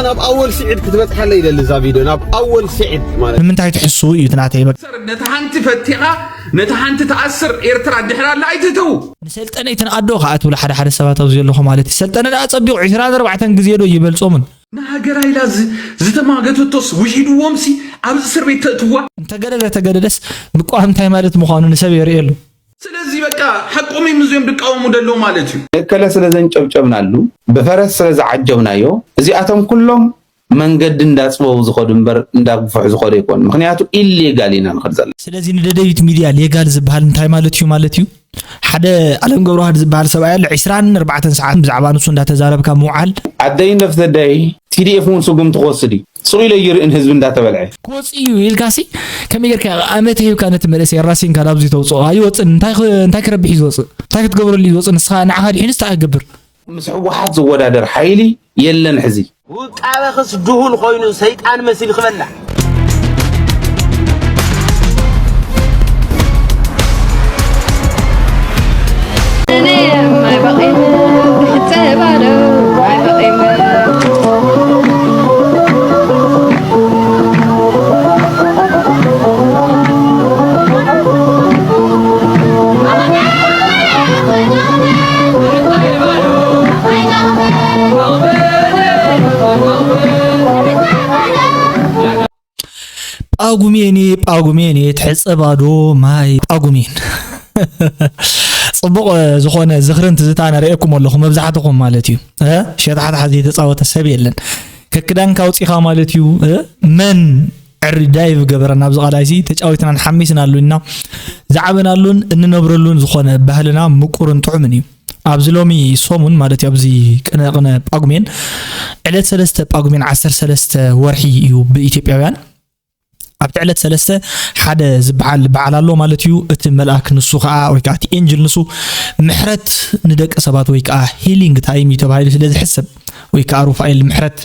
ناب أول سعد كتبت حلي للزا فيديو ناب أول سعد مالك من تاي تحسوا يتناتي بك نتحنت فتيقة نتحنت تأثر إيرترا دحرا لا يتتو نسألت أنا يتنقدو خاطر ولا حدا سبات أوزي الله مالتي سألت أنا أتصبيو 24 جزيرو يبلصومن نهاجر إلى زتماجت التص وجدوا ومسي عبد السربي تتوا تجددس بقاهم تاي مالت مخانو نسبي يريلو ስለዚህ በቃ ሐቆም ይምዙም ድቃውሙ ደሎ ማለት ነው ለከለ ስለዘን ጨብጨብናሉ በፈረስ ስለዛዓጀብናዮ እዚአቶም ኩሎም መንገድ እንዳጽበው ዝኸዱ እንበር እንዳግፉዕ ዝኸዱ ይኮን ምክንያቱ ኢሌጋል ኢና ንኸርዘለ ስለዚህ ንደደቢት ሚዲያ ሌጋል ዝባሃል እንታይ ማለት እዩ ሓደ ዓለም ገብሩ ሃድ ዝባሃል ሰብኣይ አለ 24 ሰዓት ብዛዕባ ንሱ እንዳተዛረብካ መውዓል አደይ ነፍስ ደይ TDF ውን ሱጉም ተወስዲ صويل يرئن حزب እንዳተ በልዐ ኮጽዩ ይልጋሲ ከመይርካ አመት ይው ካነት መለስ የራሲን ካላብዚ ተውጾ አይወጽ እንታይ ከረብሕ ይወጽ እንታይ ክትገብረሉ ይወጽ ንስኻ ንዓኻዲ ሕንስ ታገብር ምስ ሕወሓት ዝወዳደር ሓይሊ የለን ሕዚ ውቃበ ክስዱሁን ኮይኑ ሰይጣን መሲል ክበላዕ እኔ ማይበቂም ክትባዶ ማይበቂም ጳጉሜን ትሕጽባዶ ማይ ጳጉሜን ጽቡቕ ዝኾነ ዝኽርን ትዝታ ነርእየኩም ኣለኹም መብዛሕትኩም ማለት እዩ ሸታሓት ሓዚ ተጻወተ ሰብ የለን ከክዳንካ ውፂኻ ማለት እዩ መን ዕሪ ዳይቭ ገበረና ኣብዚ ቃላይሲ ተጫዊትናን ሓሚስናሉና ዝዓበናሉን እንነብረሉን ዝኾነ ባህልና ምቁርን ጥዑምን እዩ ኣብዚ ሎሚ ሶሙን ማለት እዩ ኣብዚ ቅነቅነ ጳጉሜን ዕለት 3 ጳጉሜን 13 ወርሒ እዩ በኢትዮጵያውያን ኣብቲ ዕለት 3 ሓደ ዝበዓል በዓል ኣሎ ማለት እዩ እቲ መልአክ ንሱ ከዓ ወይ ከዓ እቲ ኤንጅል ንሱ ምሕረት ንደቂ ሰባት ወይ ከዓ ሂሊንግ ታይም ተባሂሉ ስለ ዝሕሰብ ወይ ከዓ ሩፋኤል ምሕረት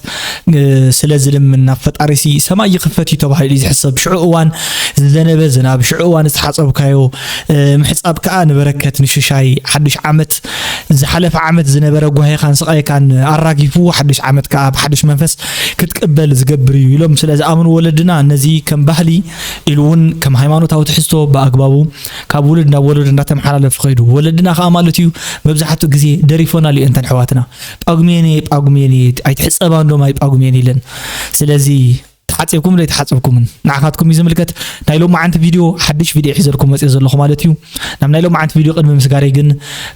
ስለ ዝልምና ፈጣሪሲ ሰማይ ይኽፈት ተባሂሉ ዝሕሰብ ሽዑ እዋን ዝዘነበ ዝናብ ሽዑ እዋን ዝተሓጸብካዮ ምሕጻብ ከዓ ንበረከት ንሽሻይ ሓድሽ ዓመት ዝሓለፈ ዓመት ዝነበረ ጓሄኻን ስቃይካን ኣራጊፉ ሓድሽ ዓመት ከዓ ብሓድሽ መንፈስ ክትቀበል ዝገብር እዩ ኢሎም ስለ ዝኣምኑ ወለድና ነዚ ከም ባህሊ ኢሉውን ከም ሃይማኖታዊ ትሕዝቶ በኣግባቡ ካብ ውልድ ናብ ወለድ እንዳተመሓላለፈ ኸይዱ ወለድና ከዓ ማለት እዩ መብዛሕትኡ ግዜ ደሪፎናል እዩ እንተን ሕዋትና ጳጉሜን ኣይትሕጸባ እንዶም ኣይ ጳጉሜን ኢለን ስለዚ ተሓጽብኩም ላይ ተሓጽብኩምን ንዓኻትኩም ይዝምልከት ናይ ሎም ዓንቲ ቪድዮ ሓድሽ ቪድዮ ሒዘልኩም መጽእ ዘለኹ ማለት እዩ ናብ ናይ ሎም ዓንቲ ቪድዮ ቅድሚ ምስጋሪ ግን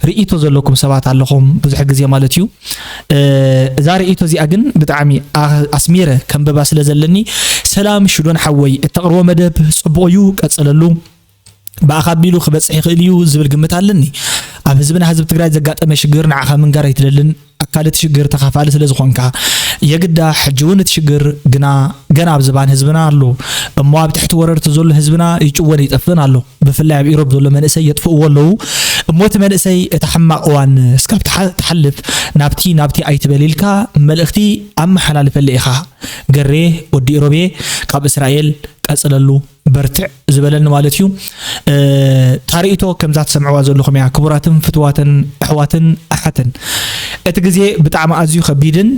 ርእይቶ ዘለኩም ሰባት ኣለኹም ብዙሕ ግዜ ማለት እዩ እዛ ርእይቶ እዚኣ ግን ብጣዕሚ ኣስሚረ ከንበባ ስለ ዘለኒ ሰላም ሽዶን ሓወይ እተቕርቦ መደብ ጽቡቕ እዩ ቀጽለሉ በኣኻቢሉ ክበጽሕ ይኽእል እዩ ዝብል ግምት ኣለኒ ኣብ ህዝብና ህዝብ ትግራይ ዘጋጠመ ሽግር ንዓኻ ምንጋር ኣይትደልን ኣካለት ሽግር ተኻፋለ ስለ ዝኾንካ የግዳ ሕጅውን ትሽግር ገና ኣብ ዝባን ህዝብና ኣሎ እሞ ኣብ ትሕቲ ወረርቲ ዘሎ ህዝብና ይጭወን ይጠፍን ኣሎ ብፍላይ ኣብ ኢሮብ ዘሎ መንእሰይ የጥፍእዎ ኣለዉ እሞቲ መንእሰይ እቲ ሕማቕ እዋን እስካብ ተሓልፍ ናብቲ ኣይትበሊልካ መልእኽቲ ኣመሓላልፈለ ኢኻ ገሬ ወዲ ኢሮቤ ካብ እስራኤል ቀጽለሉ በርትዕ ዝበለኒ ማለት እዩ ታሪእቶ ከምዛ ትሰምዕዋ ዘለኹም ያ ክቡራትን ፍትዋትን ኣሕዋትን ኣሓትን እቲ ግዜ ብጣዕሚ ኣዝዩ ከቢድን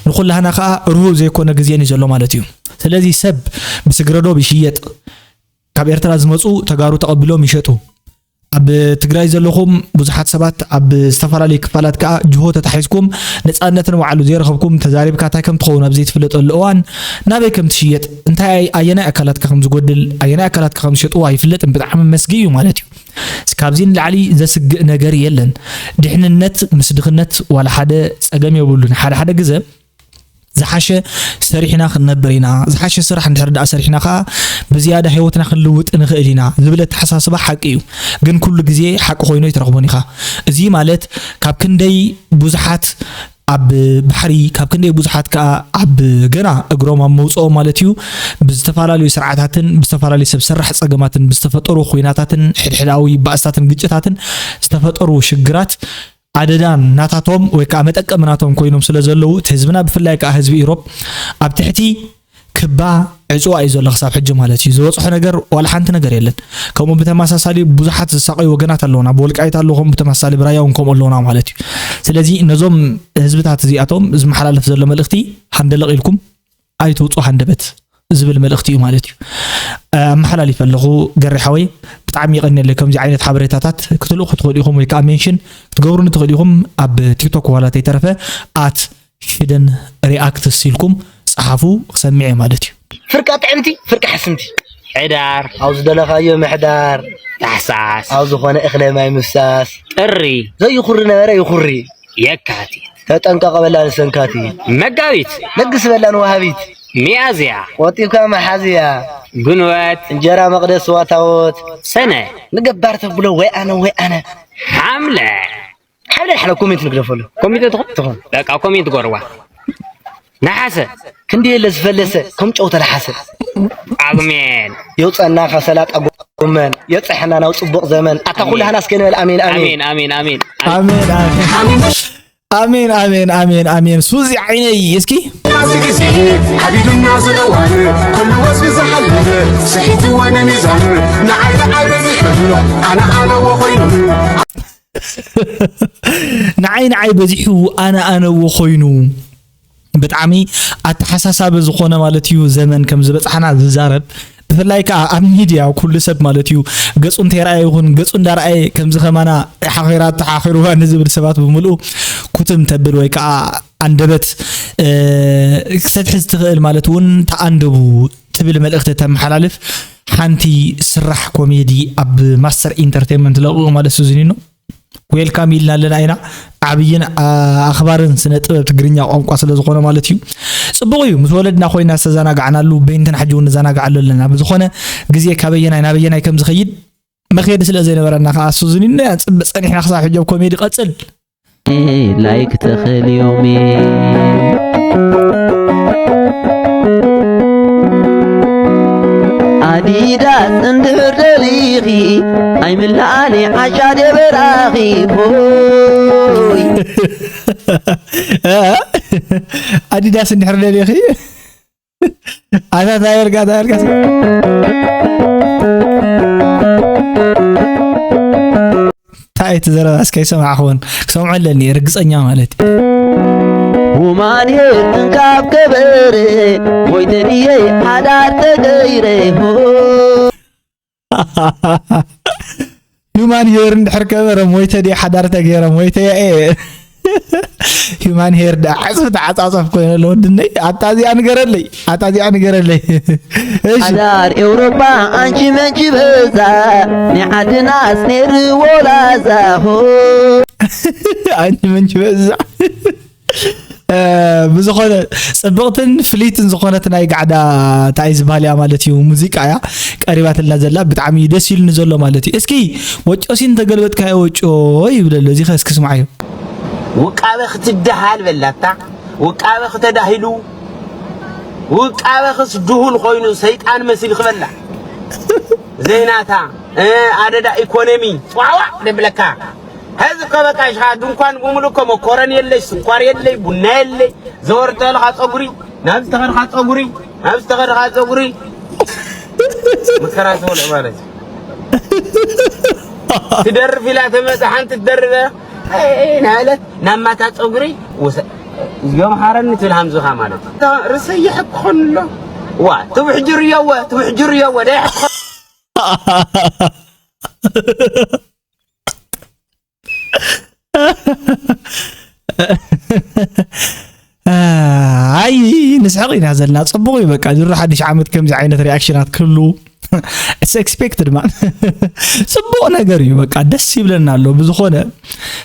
ንኹላህና ከዓ ርሁብ ዘይኮነ ግዜን እዩ ዘሎ ማለት እዩ ስለዚ ሰብ ብስግረዶ ይሽየጥ ካብ ኤርትራ ዝመፁ ተጋሩ ተቐቢሎም ይሸጡ ኣብ ትግራይ ዘለኹም ብዙሓት ሰባት ኣብ ዝተፈላለዩ ክፋላት ከዓ ጅሆ ተታሒዝኩም ነፃነትን ዋዕሉ ዘይረኸብኩም ተዛሪብካ እንታይ ከም ትኸውን ኣብ ዘይትፍለጠሉ እዋን ናበይ ከም ትሽየጥ እንታይ ኣየናይ ኣካላትካ ከም ዝጎድል ኣየናይ ኣካላትካ ከም ዝሸጡ ኣይፍለጥን ብጣዕሚ መስጊ እዩ ማለት እዩ እስካብዚ ንላዕሊ ዘስግእ ነገር የለን ድሕንነት ምስ ድኽነት ዋላ ሓደ ፀገም የብሉን ሓደ ግዜ ዝሓሸ ሰሪሕና ክንነብር ኢና ዝሓሸ ስራሕ እንድሕር ሰሪሕና ከዓ ብዝያዳ ህይወትና ክንልውጥ ንኽእል ኢና ዝብለት ተሓሳስባ ሓቂ እዩ ግን ኩሉ ግዜ ሓቂ ኮይኑ ይትረኽቦን ኢኻ እዚ ማለት ካብ ክንደይ ብዙሓት ኣብ ባሕሪ ካብ ክንደይ ብዙሓት ከዓ ኣብ ገና እግሮም ኣብ መውፅኦ ማለት እዩ ብዝተፈላለዩ ስርዓታትን ብዝተፈላለዩ ሰብ ስራሕ ፀገማትን ብዝተፈጠሩ ኩናታትን ሕድሕዳዊ ባእስታትን ግጭታትን ዝተፈጠሩ ሽግራት ኣደዳን ናታቶም ወይ ከዓ መጠቀምናቶም ኮይኖም ስለ ዘለዉ ህዝብና ብፍላይ ከዓ ህዝቢ ኢሮብ ኣብ ትሕቲ ክባ ዕፅዋ እዩ ዘሎ ክሳብ ሕጂ ማለት እዩ ዝወፅሖ ነገር ዋላ ሓንቲ ነገር የለን ከምኡ ብተመሳሳሊ ብዙሓት ዝሳቀዩ ወገናት ኣለውና ብወልቃይት ኣለዎ ከምኡ ብተመሳሳሊ ብራያውን ከምኡ ኣለውና ማለት እዩ ስለዚ ነዞም ህዝብታት እዚኣቶም ዝመሓላለፍ ዘሎ መልእኽቲ ሃንደለቕ ኢልኩም ኣይተውፁ ሃንደበት ዝብል መልእኽቲ እዩ ማለት እዩ መሓላሊፍ ኣለኹ ገሪሓወይ ብጣዕሚ ይቀኒየለይ ከምዚ ዓይነት ሓበሬታታት ክትልኡ ክትኽእሉ ኢኹም ወይ ከዓ ሜንሽን ክትገብሩን ትኽእሉ ኢኹም ኣብ ቲክቶክ ዋላ ተይተረፈ @ሽደን ሪኣክትስ ኢልኩም صحافو سمعي مالتي فرقة طعمتي فرقة حسنتي حدار أو زدلخايو محدار تحساس أو زخونة إخلي ماي مساس الري زي يخرنا ورا يخري يكاتي تتنقى قبل سنكاتي مقاويت نقص بلان وهابيت ميازيا وطيكا محازيا قنوات انجرا مقدس واتاوت سنة نقبار تبلو وي أنا حملة الحلو كومنت نقدفلو كومنت تخون لك أو كومنت قروا نحاسة كندي لز فلسة كم جوت الحاسة آمين يوصلنا خسالات أقومن يتصحنا نوصبق زمن أتقول هناس كنول آمين آمين آمين آمين آمين آمين آمين آمين آمين سوزي عيني يسكي حبيب الناس الأوهر كل وصف زحله صحيت وأنا نزهر نعيد أنا وخينه نعي بزحو أنا وخينه بتعمي أتحساسا بزخونة مالتيو زمن كم زبطحنا ززارب بفلاي كا أم ميديا وكل سب مالتيو قصون تيرأي وخون قصون دارأي كم زخمانا حقيرات تحاخروها نزبر سبات بملو كتم تبر ويكا عندبت ستحز تغير مالتون تأندبو تبل ملأخت تم حلالف حانتي سرح كوميدي أب ماستر انترتينمنت لغو مال سوزينينو ويلكم إلنا لنا هنا عبيين أخبار سنة تجرينيا أو قصة زخونة مالتيو صبغيو متولدنا خوينا سزانا قعنا له بينتن حجون زانا قعلو لنا بزخونة جزية كبينا هنا بينا كم زخيد ما خير سلا زين ورنا خاصوزين بس أنا إحنا خصاح حجاب كوميدي قتل لايك تخيل يومي عديدات اندهر دليغي أي من لالي عشاد براغي بوي عديدات اندهر دليغي أنا داير تايت زرا اسكي سمع اخوان سمع لني رقص انيا مالتي ومان هيرنكاب كبر ويدني حدار تغيره يومان هيرن دحر كبر مويتدي حدار تغيره مويتي ايه يومان هير دا عصف كوين لو دني اتازي انغرلي حدار اوروبا انشي منشي بزا نعدنا سنير ولا زاهو انشي منشي بزا بزخونة صبغتن فليتن زخونة ناي قاعدة تعيز بالي مالتي وموسيقى يا قريبات النزلة بتعمي دسيل نزله مالتي اسكي وجوسين تقلبت كاي وجو يبل الذي خاص كسم معي وقابخ تدحال بلاتا وقابخ تداهلو وقابخ دهول خوينو سيطان مسيل خبلا زيناتا عدد ايكونومي واوا دبلكا هذا كبكاش هادو انكان بملكو مكورن يلي سكر يلي بنا يلي زورت لها صغري نفس تغرخ صغري مكراس ولا مالك تدرب لا تمسحان تدرب نالت نماتا صغري يوم حارن تلهم زخا مالك رسي حقن له وا تبحجر يوا ده هاي نسحقي نازلنا صبغي بقى جر حدش عامد كم زي عينة رياكشنات كله it's expected man صبغ نجري بقى دس يبلنا له بزخونة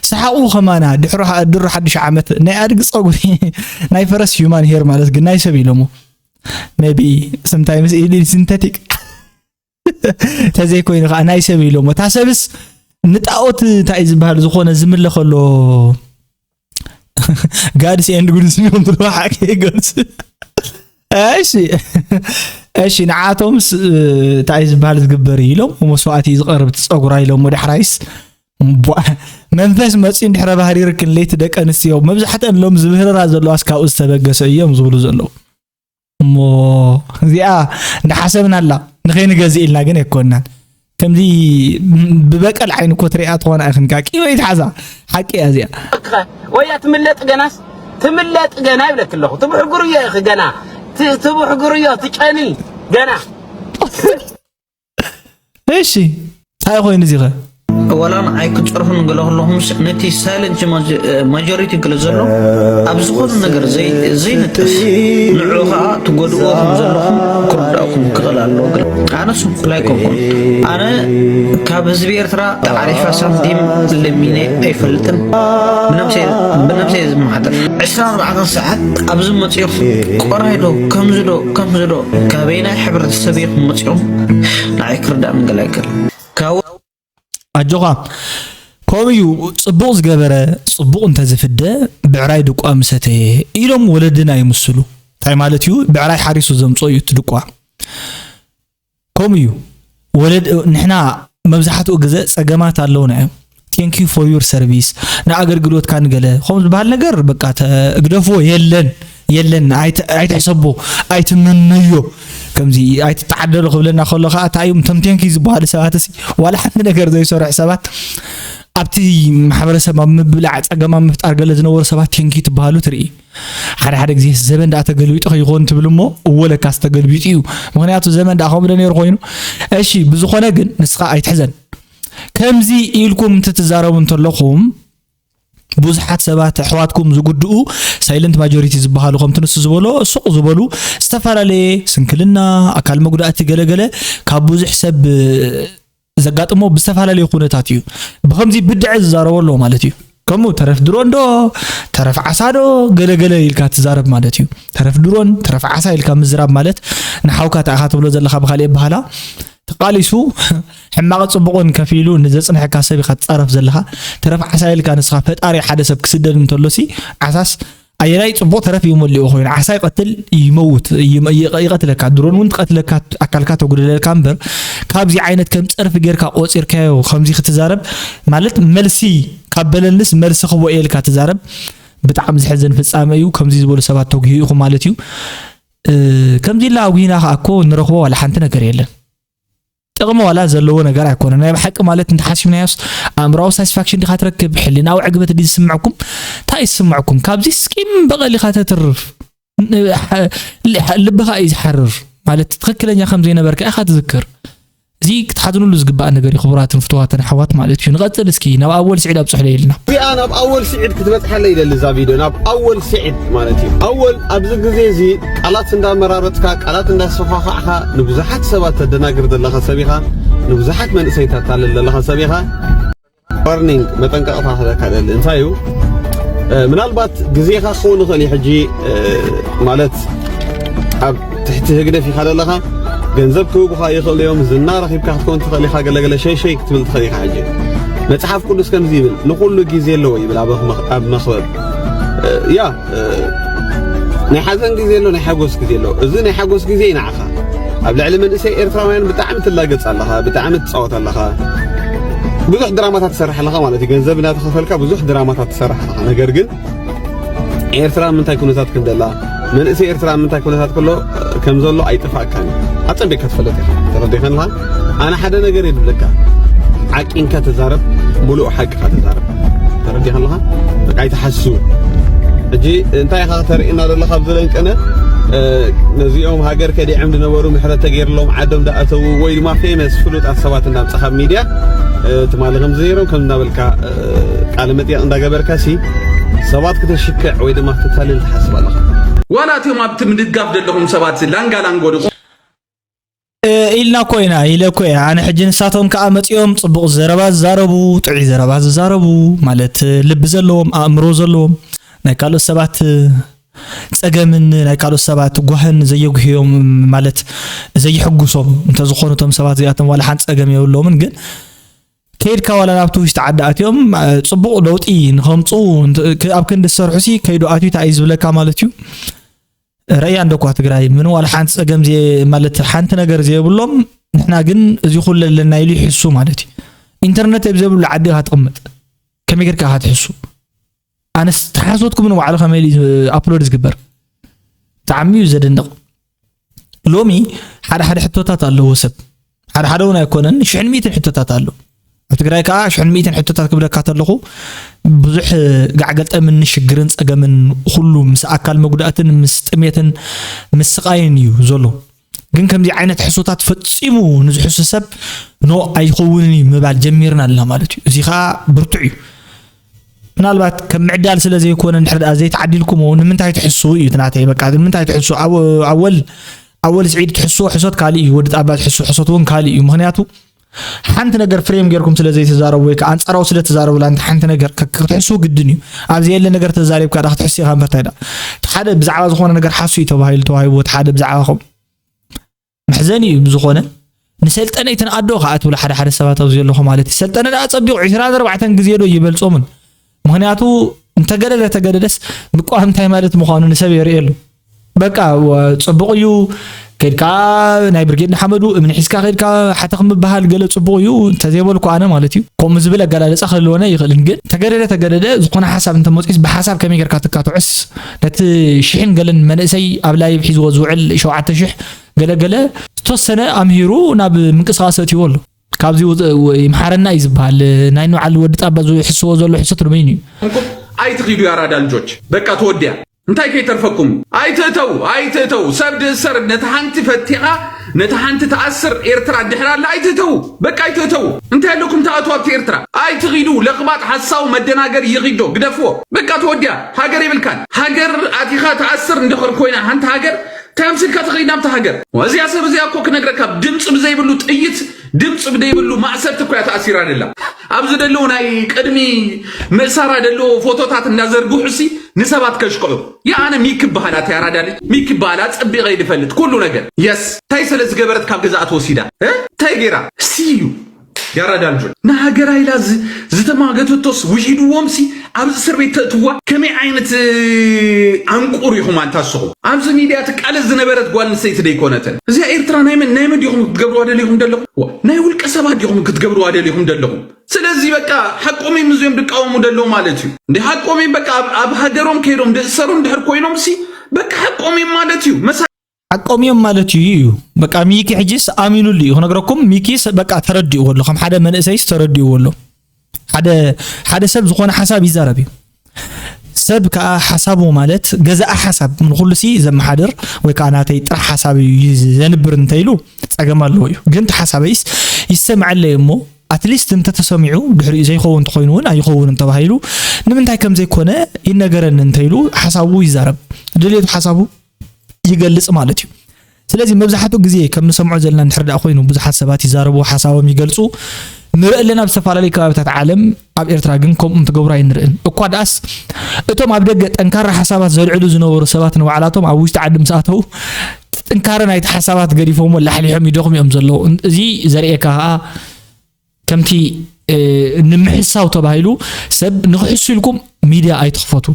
سحقو خمانا در حدش عامد نأرق صقولي ناي فرس human hair مالس قلنا يسوي لهم maybe sometimes it is synthetic تزي كوين أنا يسوي لهم تحسبس نتاوت تعيز بهال زخونه زمل خلو قاعد سي اند غودس ميون تروح حكي غودس ايش نعاتهم تعيز بهال زغبر يلوم ومسواتي يقرب تصغرا يلوم ودحرايس منفس مصين دحرا بهاري ركن ليت دق انسيو مبزحتن لوم زبهررا زلو اسكاو استبغسو يم زبلو زلو مو زيا نحسبنا لا نخين جزء إلنا جن يكوننا كم دي ببقى العين كتريات وانا أخن كي ويد حزا حكي أزيا ويا تملت جناس تملت جنا يبلك الله تبوح قرية يا أخي جنا تبوح قرية تجاني جنا إيشي هاي خوي نزيغة ولا أنا أي كنت أعرف إنه اللهم نتي سالنج ماجوريتي كل زلوا أبزخون نجر زي نتس نعوها تقولوا زلهم كرداكم كغلالو أنا سوق لايكم أنا كابز بيرترا تعرف سنتيم لميني أي فلتن بنفسي ما حدا 24 ساعة أبز متيوف قرايدو كم زدو كابينا حبر السبيق متيوف نعي كردا من قلايكر أجوغا كوميو صبوغ زغبره صبوغ انت زفده بعراي دقوا مسته إلهم ولدنا يمسلو تاي مالتيو بعراي حارسو زمصو يتدقوا كوميو ولد نحنا مبزحاتو غزه صقمات اللونا thank you for your service نا اغرغلوت كان غله خمس بحال ነገር በቃ ተግደፎ يلن ايت يصبو ايت منيو كمزي ايت تعدل قبلنا خلو خاطايم تمتينكي زبال ساعتسي ولا حد ነገር زي سرع حسابات ابتي محبرسب مبلع صقما مفطار ገለ ዝነور ሰባት ቲንኪ ትባሉ ትርኢ ሓደ ግዜ ዘመን ዳ ተገልቢጡ ይኾን ትብልሞ ወለካስ ተገልቢጡ ምክንያቱ ዘመን ዳ ኸም ደነር ኮይኑ እሺ ብዙኾነ ግን ንስኻ አይትሕዘን ከምዚ ኢልኩም ትትዛረቡ እንተለኹም ብዙሓት ሰባት ኣሕዋትኩም ዝጉድኡ ሳይለንት ማጆሪቲ ዝበሃሉ ከም ትንሱ ዝበሎ ሱቅ ዝበሉ ዝተፈራለየ ስንክልና ኣካል መጉዳእቲ ገለገለ ካብ ብዙሕ ሰብ ዘጋጥሞ ብዝተፈራለየ ኩነታት እዩ ብከምዚ ብድዕ ዝዛረበሎ ማለት እዩ ከምኡ ተረፍ ድሮን ዶ ተረፍ ዓሳዶ ገለገለ ኢልካ ትዛረብ ማለት እዩ ተረፍ ድሮን ተረፍ ዓሳ ኢልካ ምዝራብ ማለት ንሓውካ ተኣኻ ትብሎ ዘለኻ ብኻልእ በኋላ ተቃሊሱ ሕማቅ ጽቡቅን ከፊሉ ንዘጽንሐካ ሰብ ኢኻ ትጻረፍ ዘለኻ ተረፍ ዓሳ ኢልካ ንስኻ ፈጣሪ ሓደ ሰብ ክስደድ እንተሎሲ ዓሳስ ኣየናይ ጽቡቅ ተረፍ ይሞልኡ ኮይኑ ዓሳ ይቀትል ይመውት ይቀትለካ ድሮን ውን ትቀትለካ ኣካልካ ተጉደለልካ እምበር ካብዚ ዓይነት ከም ጽርፍ ጌርካ ቆጽርካዮ ከምዚ ክትዛረብ ማለት መልሲ ካብ በለልስ መልሲ ክቦ ኢልካ ትዛረብ ብጣዕሚ ዝሕዘን ፍጻመ እዩ ከምዚ ዝበሉ ሰባት ተጉሂኹ ማለት እዩ ከምዚ ላ ኣጉሂና ኣኮ ንረኽቦ ወላ ሓንቲ ነገር የለን ጥቅم ولا زلو ነገር አይኮነ ናይ በሐቅ ማለት እንት ሓሲብናያስ አምራው ሳቲስፋክሽን ዲኻ ትረክብ ሕሊናው ዕግበት ዲ ዝስምعكم ታይ ዝስምعكم ካብዚ ስኪም በቀሊ ኻተትርፍ ልብኻ ይዝሐርር ማለት ትክክለኛ ከም ዘይነበርካ ኢኻ ትዝክር እዚ ክትሓድኑሉ ዝግባእ ነገር ይኽብራትን ፍትዋትን ሓዋት ማለት እዩ ንቀጽል እስኪ ናብ ኣወል ስዒድ ኣብጽሕለ ይልና ናብ ኣወል ስዒድ ክትበጽሐለ ይደል ዛ ቪድዮ ናብ ኣወል ስዒድ ማለት እዩ ኣወል ኣብዚ ግዜ እዚ ቃላት እንዳመራረጽካ ቃላት እንዳሰፋኻዕኻ ንብዙሓት ሰባት ተደናግር ዘለኻ ሰቢኻ ንብዙሓት መንእሰይታት ታለል ዘለኻ ሰቢኻ ዋርኒንግ መጠንቀቕታ ተካደል እንታይ እዩ ምናልባት ግዜኻ ክኸውን ይኽእል ሕጂ ማለት ኣብ ትሕቲ ህግደፍ ኢኻ ዘለኻ ገንዘብ ክውጉኻ ይኽእል እዮም ዝና ረኺብካ ክትኮን ትኽእል ኢኻ ገለገለ ሸይ ክትብል ትኽእል ኢኻ ሕጂ መጽሓፍ ቅዱስ ከምዚ ይብል ንኹሉ ግዜ ኣለዎ ይብል ኣብ መኽበብ ያ ናይ ሓዘን ግዜ ኣሎ ናይ ሓጎስ ግዜ ኣሎ እዚ ናይ ሓጎስ ግዜ ይንዓኻ ኣብ ልዕሊ መንእሰይ ኤርትራውያን ብጣዕሚ ትላገጽ ኣለኻ ብጣዕሚ ትፃወት ኣለኻ ብዙሕ ድራማታት ትሰርሕ ኣለኻ ማለት እዩ ገንዘብ እናተኸፈልካ ብዙሕ ድራማታት ትሰርሕ ኣለኻ ነገር ግን ኤርትራ ምንታይ ኩነታት ክንደላ መንእሰይ ኤርትራ ምንታይ ኩነታት ከሎ ከም ዘሎ ኣይጥፋእካን ኣጸቢቕካ ትፈልጥ ኢኻ ተረዲኸንኻ ኣነ ሓደ ነገር ይድብለካ ዓቂንካ ተዛረብ ሙሉእ ሓቂኻ ተዛረብ ተረዲኸንኻ በቃ ኣይተሓስቡ ሕጂ እንታይ ኢኻ ተርእና ዘለኻ ብዝለንቀነ ነዚኦም ሃገር ከዲዖም ዝነበሩ ምሕረት ተገይርሎም ዓዶም ዳኣተው ወይ ድማ ፌመስ ፍሉጣት ሰባት እንዳምፅኻ ሚድያ ትማሊ ከምዚ ነይሮም ከም እናበልካ ቃለ መጥያቕ እንዳገበርካ ሲ ሰባት ክትሽክዕ ወይ ድማ ክትታልል ትሓስብ ኣለኻ ዋላትዮም ኣብቲ ምድጋፍ ዘለኹም ሰባት ላንጋላንጎ ኢልና ኮይና ኢለ ኮይ ኣነ ሕጂ ንሳቶም ከዓ መፅኦም ጽቡቕ ዘረባ ዝዛረቡ ጥዑይ ዘረባ ዝዛረቡ ማለት ልብ ዘለዎም ኣእምሮ ዘለዎም ናይ ካልኦት ሰባት ጸገምን ናይ ካልኦት ሰባት ጓህን ዘየጉህዮም ማለት ዘይሕጉሶም እንተዝኾኑ ቶም ሰባት እዚኣቶም ዋላ ሓንቲ ጸገም የብሎምን ግን ከይድካ ዋላ ናብቲ ውሽጢ ዓዲ ኣትዮም ጽቡቕ ለውጢ ንኸምፁ ኣብ ክንዲ ዝሰርሑሲ ከይዱ ኣትዩ እንታይ እዩ ዝብለካ ማለት እዩ رأي عندك واتقرأي من ولا حانت أجمع زي مالت حانت نجار زي بقولهم نحنا جن زي خل لنا يلي حسوا مالتي إنترنت بزبل العدي هتقمت كم يقدر كهات حسوا أنا استحسوتكم من وعلى خميلي أبلود زجبر تعميو زد النق لومي حدا حتوتات الله سب حدا ونا يكونن 100 حتوتات الله تግራይ ከዓ 100 ሕቶታት ክብለካ ተለኹ ብዙሕ ጋዕገልጠ ምን ሽግርን ጸገምን ሁሉ ምስ አካል መጉዳእትን ምስ ጥሜትን ምስ ስቃይን እዩ ዘሎ ግን ከምዚ ዓይነት ሕሶታት ፈጺሙ ንዝሕሱ ሰብ ኖ ኣይኸውንኒ ምባል ጀሚርና ኣለና ማለት እዩ እዚ ከዓ ብርቱዕ እዩ ምናልባት ከም ምዕዳል ስለ ዘይኮነ ንሕዳ ዘይተዓዲልኩም ንምንታይ ትሕሱ እዩ ትናተይ በቃ ንምንታይ ትሕሱ ኣወል ስዒድ ትሕሱ ሕሶት ካሊ እዩ ወዲ ጣባ ትሕሱ ሕሶት ወን ካሊ እዩ ምክንያቱ حنت نجار فريم جيركم سلزي تزارب ويك عن صراو سل تزارب لان حنت نجار كتحسو قدني ابزي يله نجار تزارب كدا تحسي خا مرتايدا حدا بزعوا زخونه نجار حسو يتباهيل توهيبوت حدا بزعواكم محزني بزخونه نسلطنه يتنادو خاات ولا حدا سبات ابزي يلهو مالتي سلطنه دا صبيق 24 غزي دو يبلصومن مخنياتو انت تجددس بقوام تاي مالت مخانو نسب يريلو بقى صبقيو كيدكا ناي برجيد محمدو من حسكا كيدكا حتى خم بحال قال صبويو انت زيبلكو انا مالتي قوم زبل قالالص خلونه يخلن ግን ተገደደ ዝኮነ حساب انت موصيس بحساب كمي غيركا تكاتعس نت شحن قالن منسي ابلاي بحيزو زوعل 7000 ገለገለ ተወሰነ አምሂሩ ናብ ምንቅስቃሰት ይወሉ ካብዚ ይምሐረና ይዝባል ናይኑ ዓል ወድ ጣባዙ ይሕስዎ ዘሎ ሕሰት ርመይኒ አይትኺዱ ያራዳ ልጆች በቃ ተወዲያ እንታይ ከይተርፈኩም አይተተው ሰብድ ሰር ነታንት ፈቲኻ ነታንት ተአስር ኤርትራ ድሕራላ አይተተው በቃ አይተተው እንታይ ያለኩም ተአቷት ኤርትራ አይትኺዱ ለቅባጥ ሐሳው መደናገር ይግዶ ግደፍዎ በቃ ተወዲያ ሀገር ይብልካል ሀገር አቲኻ ተአስር እንደኸር ኮይና አንተ ሀገር ተምስል ከተኺና አንተ ሀገር ወዚያ ሰብ እዚያ እኮ ክነግረካ ድምጽ ብዘይብሉ ጥይት ድምጽ ብደይብሉ ማዕሰብት እኮ ያተአሲር አይደለም አብዝ ደለው ናይ ቀድሚ መሳራ ደለው ፎቶታት እንዳዘርጉ ሕሲ ንሰባት ከሽቆ ያነ ሚክባሃላት ያራዳል ሚክባሃላት ጽቢቀ ይፈልጥ ኩሉ ነገር የስ ታይ ስለዝ ገበረት ካብ ገዛት ወሲዳ ታይ ጌራ ሲዩ ያራዳል ጆ ናገር አይላዝ ዝተማገተቶስ ውሂዱዎም ሲ አብዝ እስር ቤት ተትዋ ከመይ አይነት አንቁር ይሁን አንታስኹ አብዝ ሚዲያ ተቃለዝ ነበረት ጓል ሰይት ደይኮነተን እዚ ኤርትራ ናይመን ይሁን ክትገብሩ አይደል ይሁን ደለኹ ናይ ውልቀ ሰባት ይሁን ክትገብሩ አይደል ይሁን ደለኹ ስለዚህ በቃ ሐቆሜ ምዙም ድቃወሙ ደለው ማለት እዩ እንደ ሐቆሜ በቃ አብ ሀገሮም ከሄዶም ደሰሩ እንደህር ኮይኖም ሲ በቃ ሐቆሜ ማለት እዩ አቆሚም ማለት እዩ በቃ ሚኪ ሕጂስ አሚኑሊ ይነግረኩም ሚኪስ በቃ ተረዲኡ ወሎ ከም ሓደ መንእሰይስ ተረዲኡ ወሎ ሓደ ሰብ ዝኾነ حساب ይዛረብ ሰብ ካ حسابو ማለት ገዛእ حساب ምን ሁሉ ሲ ዘመሓደር ወይ ካናተይ ጥራ حساب ዘንብር እንተይሉ ጸገማሉ እዩ ግን حسابይስ ይሰምዓለይሞ አትሊስት እንተ ተሰሚዑ ድሕሪ ዘይኸውን ተኮይኑን አይኸውን ተባሂሉ ንምንታይ ከም ዘይኮነ ይነገረን እንተይሉ حسابو ይዛረብ ድሌቱ حسابو ይገልጽ ማለት እዩ ስለዚህ መብዛሕቱ ግዜ ከም ንሰምዖ ዘለና ንሕርዳ ኮይኑ ብዙሓት ሰባት ይዛረቡ حسابም ይገልጹ ንርአለና ብተፈላለዩ ከባቢታት ዓለም ኣብ ኤርትራ ግን ከምኡ ትገብሩ አይንርአን እኳ ዳስ እቶም ኣብ ደገ ጠንካራ حسابات ዘልዕሉ ዝነበሩ ሰባት ንባዕላቶም ኣብ ውሽጢ ዓዲ ምሳተው ጠንካራ ናይቲ حسابات ገሪፎም ላሕሊሖም ይደኹም እዮም ዘለው እዚ ዘርኤካ ከምቲ ንምሕሳው ተባሂሉ ሰብ ንኽሕሱ ኢልኩም ሚድያ ኣይትኽፈቱ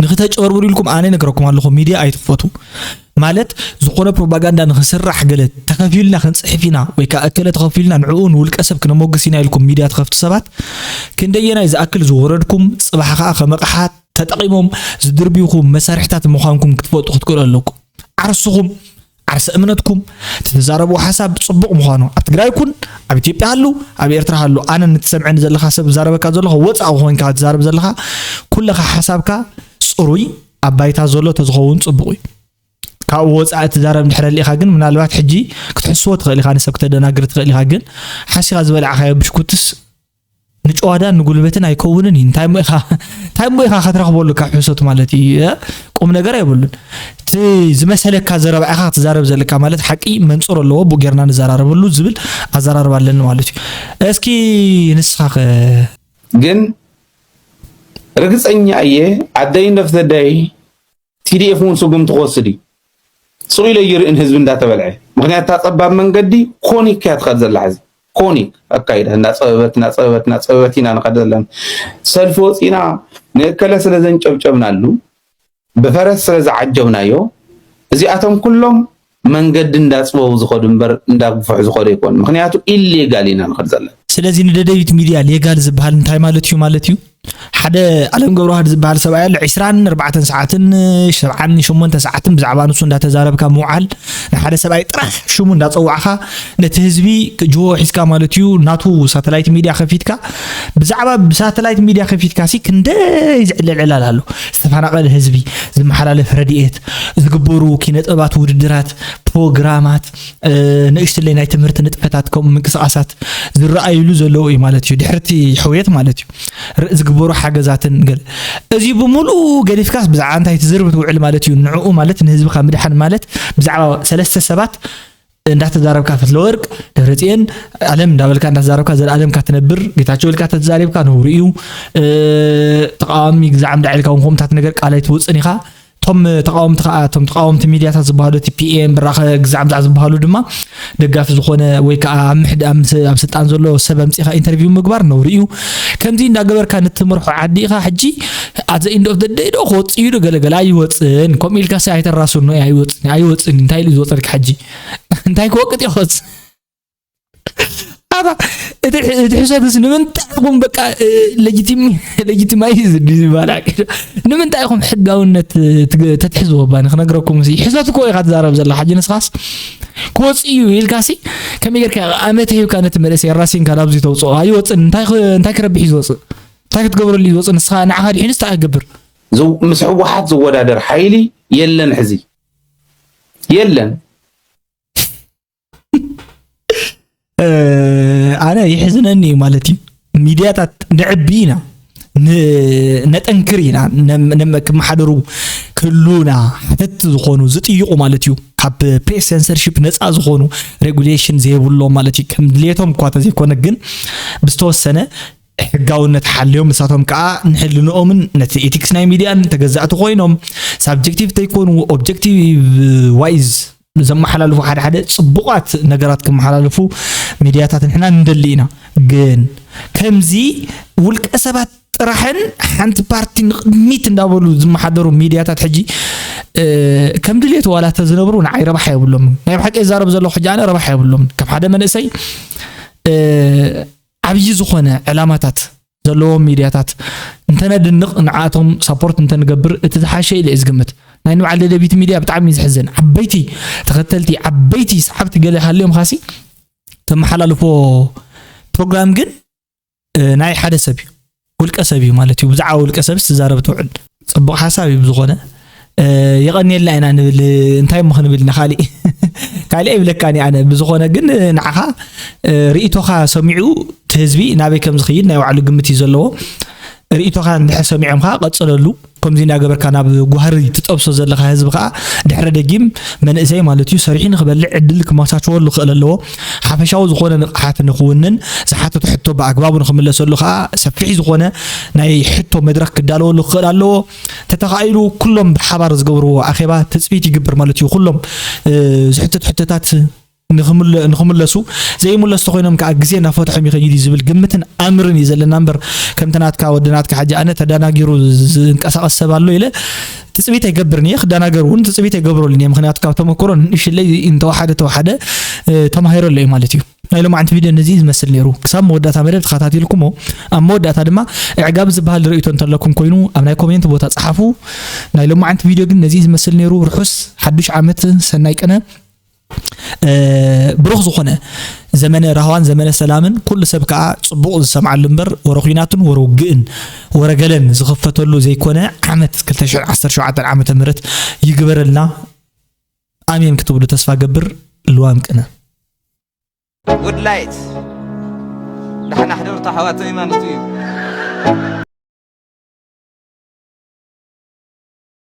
ንኽተጨበርብሩ ኢልኩም ኣነ ነግረኩም ኣለኹ ሚድያ ኣይትኽፈቱ ማለት ዝኾነ ፕሮፓጋንዳ ንኽስራሕ ገለ ተከፊልና ክንጽሕፊና ወይ ከዓ እከለ ተከፊልና ንዑኡን ውልቀ ሰብ ክነሞግሲና ኢልኩም ሚድያ ትኸፍቱ ሰባት ክንደየናይ ዝኣክል ዝወረድኩም ጽባሕ ከዓ ከመቕሓት ተጠቂሞም ዝድርቢኹም መሳርሕታት ምዃንኩም ክትፈልጡ ክትክእሉ ኣለኩም ዓርስኹም ዓርሰ እምነትኩም ተዛረቡ حساب ጽቡቕ ምዃኑ ኣብ ትግራይ ኩን ኣብ ኢትዮጵያ ሃሉ ኣብ ኤርትራ ሃሉ ኣነ ንትሰምዕን ዘለኻ ሰብ ዛረበካ ዘለኻ ወጻእ ኮይንካ ትዛረብ ዘለኻ ኩለኻ حسابካ ጽሩይ ኣባይታ ዘሎ ተዝኸውን ጽቡቕ እዩ ካብ ወጻእ ትዛረብ ድሕረሊኻ ግን ምናልባት ሕጂ ክትሕስዎ ትኽእል ኢኻ ንሰብ ከተደናግር ትኽእል ኢኻ ግን ሓሲኻ ዝበልዓኻዮ ብሽኩትስ ንጨዋዳ ንጉልበትን ኣይከውንን እንታይ ሞኢኻ ከተረኽበሉ ካብ ሕሶት ማለት እዩ ቁም ነገር አይብሉን ዝመሰለካ ዘረባኢኻ ትዛረብ ዘለካ ማለት ሓቂ መንጽር ኣለዎ ቡጌርና ንዘራረበሉ ዝብል ኣዘራርባ ኣለና ማለት እዩ እስኪ ንስኻ ግን ርግጸኛ እየ ኣደይ ነፍተዳይ TDF ውን ስጉም ትወስዲ ጽኢለ ይርኢን ህዝብ እንዳተበልዐ ምክንያት ታጸባብ መንገዲ ኮኒክ ያትኸድ ዘላሕዚ ኮኒክ አካይዳ ናጸበትና ንቀደለን ሰልፍ ወፂና ነከለ ስለዘን ጨብጨብናሉ በፈረስ ስለዛዓጀብናዮ እዚኣቶም ኩሎም መንገድ እንዳጽበው ዝኸዱ እንበር እንዳግፍሕ ዝኸዱ ይኮን ምክንያቱ ኢሌጋል ኢና ንኸድ ዘለን ስለዚህ ንደደቢት ሚድያ ሌጋል ዝበሃል እንታይ ማለት እዩ حدا علم قبره زبال سبايل 24 ساعتن 78 ساعتن بزعبا نسو እንዳተዛረብካ موعل حدا سباي ጥራሕ ሽሙ እንዳጸዋዕኻ ነቲ ህዝቢ ጆ ሒስካ ማለትዩ ናቱ ሳተላይት ሚዲያ ከፊትካ ብዛዕባ ሳተላይት ሚዲያ ከፊትካ ሲ ክንደይ ዝዕልዕል አሎ ዝተፈናቀለ ህዝቢ ዝመሓላለፍ ረዲኤት ዝግበሩ ኪነጥባት ውድድራት ፕሮግራማት ንእሽተይ ናይ ትምህርቲ ንጥፈታት ከም ምንቅስቃሳት ዝረአይሉ ዘለው እዩ ማለት እዩ ድሕርቲ ሕውየት ማለት እዩ ዝግበሩ ሓገዛትን ገለ እዚ ብሙሉ ገሊፍካስ ብዛዕባ እንታይ ትዝርብ ትውዕል ማለት እዩ ንዕኡ ማለት ንህዝብካ ምድሓን ማለት ብዛዕባ ሰለስተ ሰባት እንዳተዛረብካ ፍትለወርቅ ደረጽየን ዓለም እንዳበልካ እንዳተዛረብካ ዘለዓለምካ ትነብር ጌታቸው ልካ ተዛሪብካ ነውሪኡ ተቃዋሚ ግዛዕም ዳዕልካውን ኮምታት ነገር ቃላይ ትውጽኒኻ ቶም ተቃወምቲ ሚዲያታት ዝበሃሉ ቲፒኤም ብራኸ ግዛዕም ዝብሃሉ ድማ ደጋፊ ዝኾነ ወይ ከዓ ምሕድ ኣብ ስልጣን ዘሎ ሰብ ኣምፂኻ ኢንተርቪው ምግባር ነውሪኡ ከምዚ እንዳገበርካ ንትምርሑ ዓዲኻ ሕጂ at the end of the day ዶ ኾጽዩ ዶ ገለገላ ይወጽን ኮሚልካ ሳይተራሱ ነው አይወጽን እንታይ ልዝወጽርክ ሕጂ እንታይ ኮቅጥ ይወጽ አባ እትሕሰብስ ንምንታይኩም በቃ ሌጂቲማይዝ ዲባላክ ንምንታይኩም ሕጋውነት ተትሕዝዎ ባን ክነግረኩም ሲ ሕሰትኮ ኢኻ ትዛረብ ዘላ ሕጂ ንስኻስ ኮጽዩ ኢልካሲ ከመይገርካ ኣመት ሂብካ ነትመለስ የራሲን ካላብዚ ተውጽኦ አይወጽን እንታይ ክረብሕ ይወጽ እንታይ ክትገብረሉ ይወጽ ንስኻ ንዓኻ ድሕንስ ታገብር ምስ ሕወሓት ዝወዳደር ሓይሊ የለን ሕዚ የለን ኣነ ይሕዝነኒ ማለት እዩ ሚዲያታት ንዕቢና ነጠንክሪና ነመክመሓደሩ ክሉና ሓተት ዝኾኑ ዝጥይቁ ማለት እዩ ካብ ፕሬስ ሴንሰርሺፕ ነፃ ዝኾኑ ሬጉሌሽን ዘይብሎ ማለት እዩ ከም ድሌቶም እኳ ተዘይኮነ ግን ብዝተወሰነ ሕጋውነት ሓልዮም ንሳቶም ከዓ ንሕልንኦምን ነቲ ኤቲክስ ናይ ሚድያን ተገዛእቲ ኮይኖም ሳብጀክቲቭ ተይኮኑ ኦብጀክቲቭ ዋይዝ ዘመሓላልፉ ሓደ ጽቡቃት ነገራት ከመሓላልፉ ሚዲያታት ንሕና እንደሊና ግን ከምዚ ውልቀ ሰባት ጥራሕን ሓንቲ ፓርቲ ንቅድሚት እንዳበሉ ዝመሓደሩ ሚዲያታት ሕጂ ከም ድሌት ዋላ ተዝነብሩ ንዓይ ረባሕ የብሎም ናይ ብሓቂ ዛረብ ዘሎ ሕጂ ኣነ ረባሕ የብሎም ከም ሓደ መንእሰይ ዓብይ ዝኾነ ዕላማታት ዘለዎም ሚዲያታት እንተነድንቕ ንዓቶም ሰፖርት እንተንገብር እቲ ዝሓሸ ኢለ ዝግምት ናይ ንባዕል ደደቢት ሚድያ ብጣዕሚ ዝሕዝን ዓበይቲ ተኸተልቲ ዓበይቲ ሰሓብቲ ገለ ሃልዮም ካሲ ተመሓላልፎ ፕሮግራም ግን ናይ ሓደ ሰብ እዩ ውልቀ ሰብ እዩ ማለት እዩ ብዛዕባ ውልቀ ሰብ ዝዛረብ ትውዕል ጽቡቕ ሓሳብ እዩ ብዝኾነ የቐኒየልና ኢና ንብል እንታይ ምኽንብል ካሊ ይብለካኒ ኣነ ብዝኾነ ግን ንዓኻ ርእቶኻ ሰሚዑ ህዝቢ ናበይ ከም ዝኽይድ ናይ ባዕሉ ግምት እዩ ዘለዎ ርእቶኻ እንድሕር ሰሚዖምካ ቀጽለሉ ከምዚ እንዳገበርካ ናብ ጓህሪ ትጠብሶ ዘለኻ ህዝቢ ከዓ ድሕረ ደጊም መንእሰይ ማለት እዩ ሰሪሕ ንኽበልዕ ዕድል ክመቻቸወሉ ክእል ኣለዎ ሓፈሻዊ ዝኾነ ንቕሓት ንኽውንን ዝሓተቱ ሕቶ ብኣግባቡ ንኽምለሰሉ ከዓ ሰፊሕ ዝኾነ ናይ ሕቶ መድረክ ክዳለወሉ ክእል ኣለዎ ተተኻኢሉ ኩሎም ብሓባር ዝገብርዎ ኣኼባ ተፅቢት ይግብር ማለት እዩ ኩሎም ዝሕተቱ ሕቶታት ንኽምለሱ ዘይምለሱ ኮይኖም ከዓ ግዜ እናፈትሖም ይኸይድ ዝብል ግምትን ኣምርን እዩ ዘለና እምበር ከምተናትካ ወድናትካ ሕጂ ኣነ ተዳናጊሩ ዝንቀሳቐስ ሰብ ኣሎ ኢለ ትፅቢት ኣይገብርን እየ ክዳናገሩ እውን ትፅቢት ኣይገብረሉን እየ ምክንያቱ ካብ ተመክሮ ንእሽተይ እንተወሓደ ተማሂረሉ እዩ ማለት እዩ ናይ ሎማዓንቲ ቪድዮ ነዚ ዝመስል ነይሩ ክሳብ መወዳእታ መደብ ተኸታተልኩሞ ኣብ መወዳእታ ድማ ዕጋብ ዝበሃል ርእይቶ እንተለኩም ኮይኑ ኣብ ናይ ኮሜንት ቦታ ጻሓፉ ናይ ሎማዓንቲ ቪድዮ ግን ነዚ ዝመስል ነይሩ ርሑስ ሓዱሽ ዓመት ሰናይ ቀነ ብሩኽ ዝኾነ ዘመነ ረሃዋን ዘመነ ሰላምን ኩሉ ሰብ ከዓ ጽቡቕ ዝሰምዓሉ እምበር ወረኺናትን ወረውግእን ወረገለን ዝኽፈተሉ ዘይኮነ ዓመት 2017 ዓመተ ምህረት ይግበረልና ኣሜን ክትብሉ ተስፋ ገብር ልዋም ቅነ ጉድ ላይት ንሕና ሕድርታ ሓዋት ኢማንስቱ እዩ